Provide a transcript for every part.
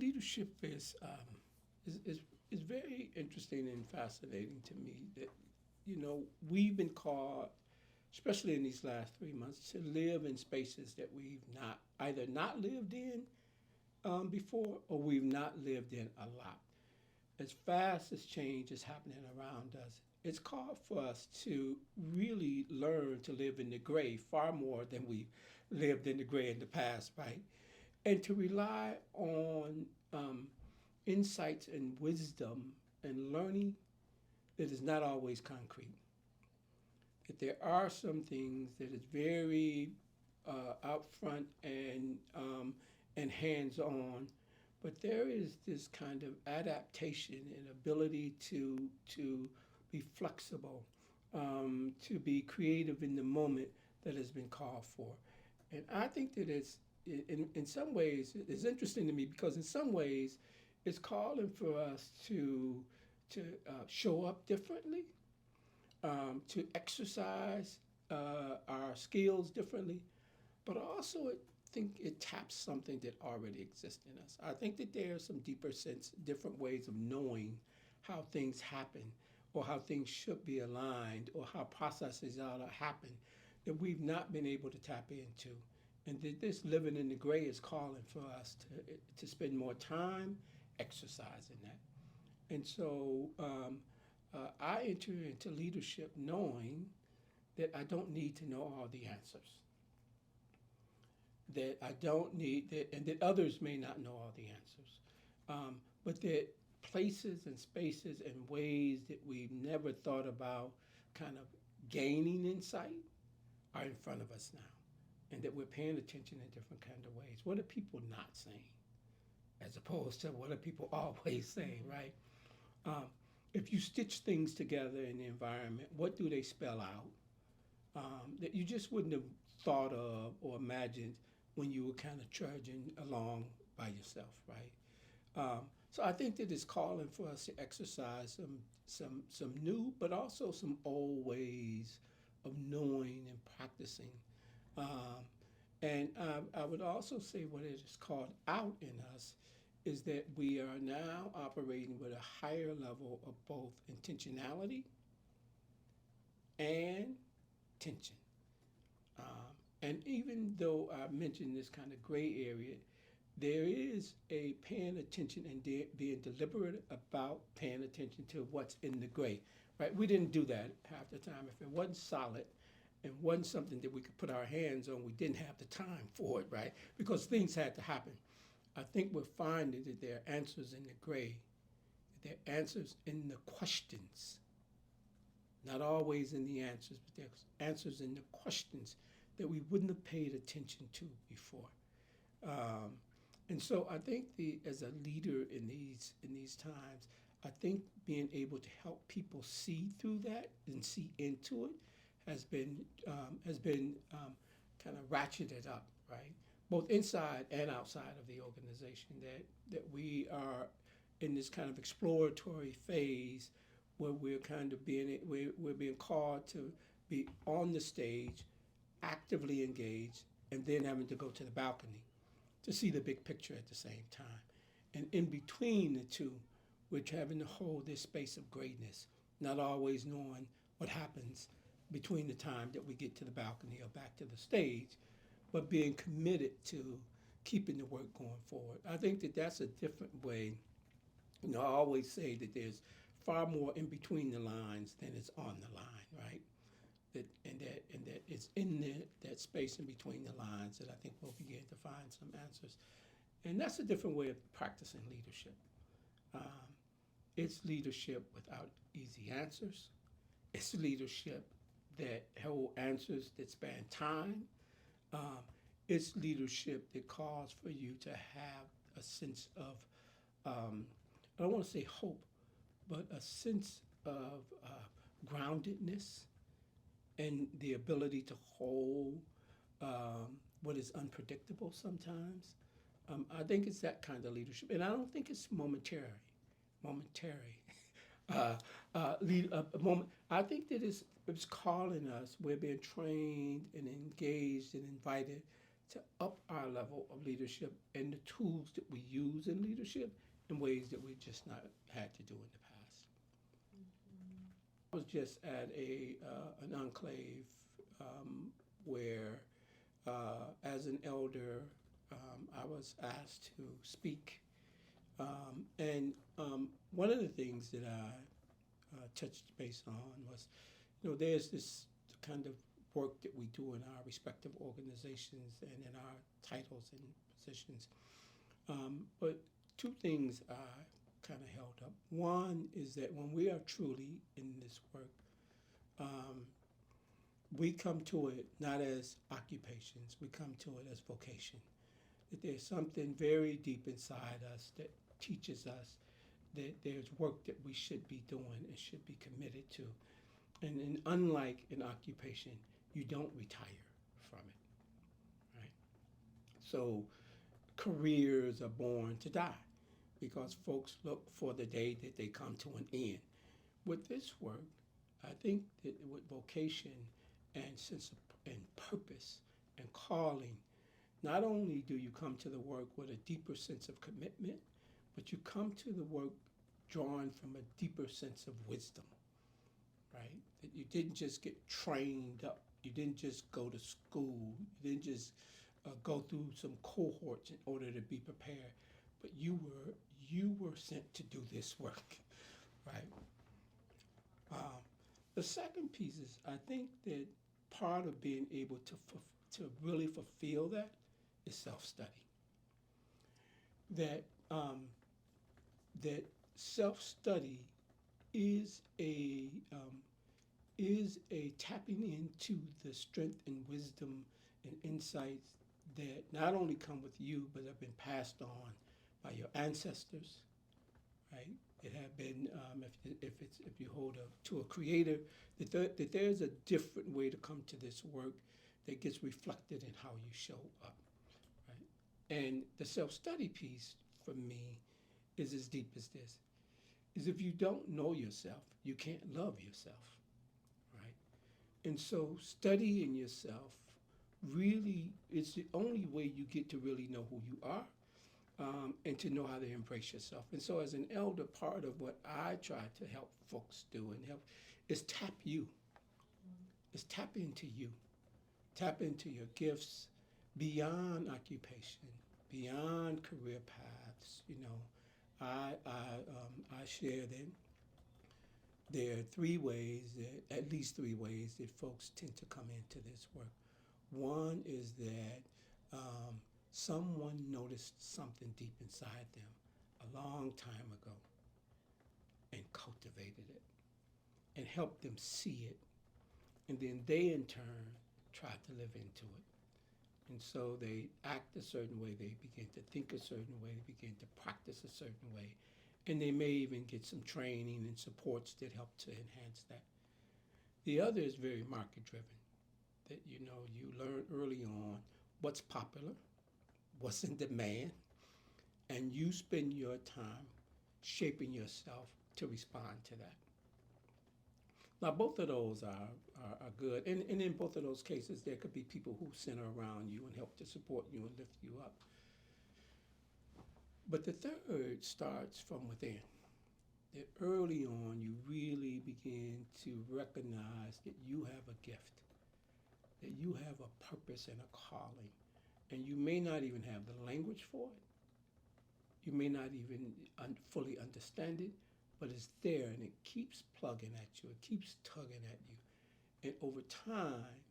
leadership is very interesting and fascinating to me. That we've been called, especially in these last 3 months, to live in spaces that we've not either not lived in before, or we've not lived in a lot. As fast as change is happening around us, it's called for us to really learn to live in the gray far more than we've lived in the gray in the past, right? And to rely on insights and wisdom and learning that is not always concrete. That there are some things that is very out front and hands on, but there is this kind of adaptation and ability to be flexible, to be creative in the moment that has been called for. And I think that in some ways, it's interesting to me because in some ways, it's calling for us to show up differently, to exercise our skills differently, but also I think it taps something that already exists in us. I think that there are some deeper sense, different ways of knowing how things happen or how things should be aligned or how processes ought to happen that we've not been able to tap into. And that this living in the gray is calling for us to spend more time exercising that. And so I enter into leadership knowing that I don't need to know all the answers, that I don't need that, and that others may not know all the answers, but that places and spaces and ways that we've never thought about kind of gaining insight are in front of us now, and that we're paying attention in different kind of ways. What are people not saying, as opposed to what are people always saying, right? If you stitch things together in the environment, what do they spell out that you just wouldn't have thought of or imagined when you were kind of trudging along by yourself, right? So I think that it's calling for us to exercise some new, but also some old ways of knowing and practicing. And I would also say what it is called out in us is that we are now operating with a higher level of both intentionality and tension. And even though I mentioned this kind of gray area, there is a paying attention and being deliberate about paying attention to what's in the gray, right? We didn't do that half the time. If it wasn't solid and wasn't something that we could put our hands on, we didn't have the time for it, right? Because things had to happen. I think we're finding that there are answers in the gray, that there are answers in the questions, not always in the answers, but there's answers in the questions that we wouldn't have paid attention to before. And so I think as a leader in these times, I think being able to help people see through that and see into it has been kind of ratcheted up, right? Both inside and outside of the organization. That we are in this kind of exploratory phase where we're being called to be on the stage, actively engaged, and then having to go to the balcony to see the big picture at the same time. And in between the two, we're having to hold this space of greatness, not always knowing what happens between the time that we get to the balcony or back to the stage, but being committed to keeping the work going forward. I think that that's a different way. I always say that there's far more in between the lines than is on the line, right? That it's in that space in between the lines that I think we'll begin to find some answers. And that's a different way of practicing leadership. It's leadership without easy answers. It's leadership that hold answers that span time. It's leadership that calls for you to have a sense of, I don't want to say hope, but a sense of groundedness and the ability to hold what is unpredictable sometimes. I think it's that kind of leadership, and I don't think it's momentary. A moment. I think that it's calling us. We're being trained and engaged and invited to up our level of leadership and the tools that we use in leadership in ways that we just not had to do in the past. I was just at an enclave where, as an elder, I was asked to speak. And one of the things that I touched base on was, there's this kind of work that we do in our respective organizations and in our titles and positions. But two things I kind of held up. One is that when we are truly in this work, we come to it not as occupations, we come to it as vocation. That there's something very deep inside us that teaches us that there's work that we should be doing and should be committed to. And unlike an occupation, you don't retire from it, right? So careers are born to die because folks look for the day that they come to an end. With this work, I think that with vocation and sense of and purpose and calling, not only do you come to the work with a deeper sense of commitment, but you come to the work drawn from a deeper sense of wisdom, right? That you didn't just get trained up, you didn't just go to school, you didn't just go through some cohorts in order to be prepared, but you were sent to do this work, right? The second piece is, I think that part of being able to really fulfill that is self-study. That self-study is a tapping into the strength and wisdom and insights that not only come with you, but have been passed on by your ancestors, right? It have been, if you hold to a creator, that there's a different way to come to this work that gets reflected in how you show up, right? And the self-study piece for me is as deep as this, is if you don't know yourself, you can't love yourself, right? And so studying yourself really is the only way you get to really know who you are, and to know how to embrace yourself. And so as an elder, part of what I try to help folks do and help is tap you. Is tap into you. Tap into your gifts beyond occupation, beyond career paths. I share that there are three ways, at least three ways that folks tend to come into this work. One is that someone noticed something deep inside them a long time ago and cultivated it and helped them see it. And then they, in turn, try to live into it. And so they act a certain way, they begin to think a certain way, they begin to practice a certain way. And they may even get some training and supports that help to enhance that. The other is very market-driven, that you learn early on what's popular, what's in demand, and you spend your time shaping yourself to respond to that. Now, both of those are good, and in both of those cases, there could be people who center around you and help to support you and lift you up. But the third starts from within, that early on you really begin to recognize that you have a gift, that you have a purpose and a calling. And you may not even have the language for it. You may not even fully understand it, but it's there and it keeps plugging at you. It keeps tugging at you. And over time,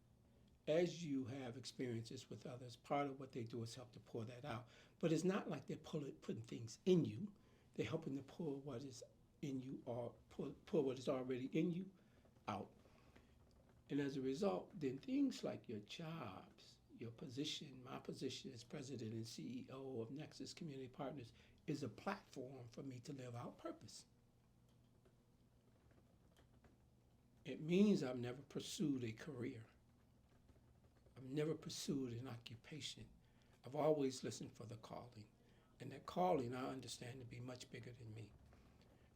as you have experiences with others, part of what they do is help to pour that out. But it's not like they're putting things in you. They're helping to pull what is in you or pull what is already in you out. And as a result, then things like your jobs, your position, my position as president and CEO of Nexus Community Partners is a platform for me to live out purpose. It means I've never pursued a career. I've never pursued an occupation. I've always listened for the calling. And that calling I understand to be much bigger than me.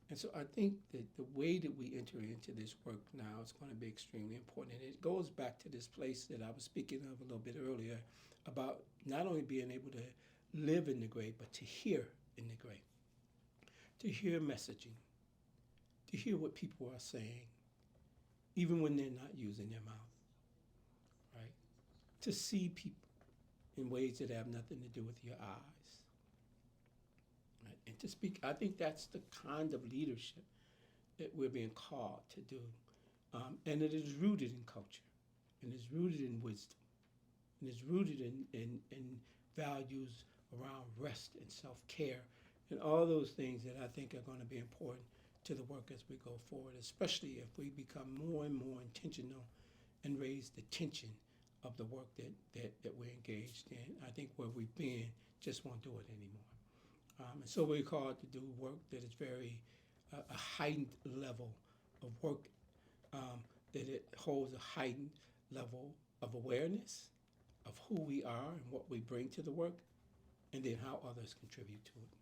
And so I think that the way that we enter into this work now is going to be extremely important. And it goes back to this place that I was speaking of a little bit earlier about not only being able to live in the gray, but to hear in the gray, to hear messaging, to hear what people are saying, even when they're not using their mouth, right? To see people in ways that have nothing to do with your eyes, right? And to speak, I think that's the kind of leadership that we're being called to do. And it is rooted in culture, and it's rooted in wisdom, and it's rooted in values around rest and self-care and all those things that I think are going to be important to the work as we go forward, especially if we become more and more intentional and raise the tension of the work that we're engaged in. I think where we've been just won't do it anymore. And so we're called to do work that is very a heightened level of work, that it holds a heightened level of awareness of who we are and what we bring to the work, and then how others contribute to it.